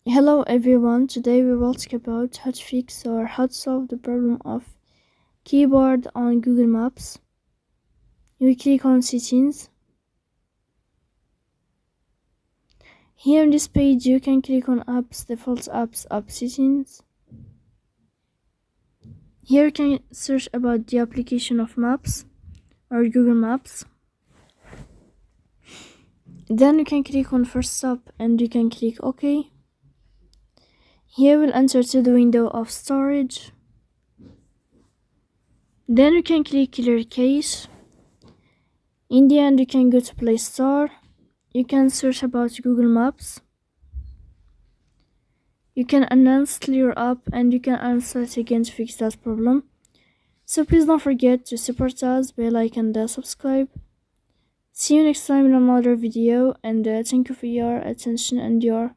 Hello everyone, today we will talk about how to fix or how to solve the problem of keyboard on Google Maps. You click on settings. Here on this page you can click on apps, default apps, app settings. Here you can search about the application of Maps or Google Maps. Then you can click on first stop and you can click OK. Here we'll enter to the window of storage. Then you can click clear cache. In the end you can go to Play Store. You can search about Google Maps. You can uninstall your app and you can uninstall it again to fix that problem. So please don't forget to support us by like and subscribe. See you next time in another video, and thank you for your attention and your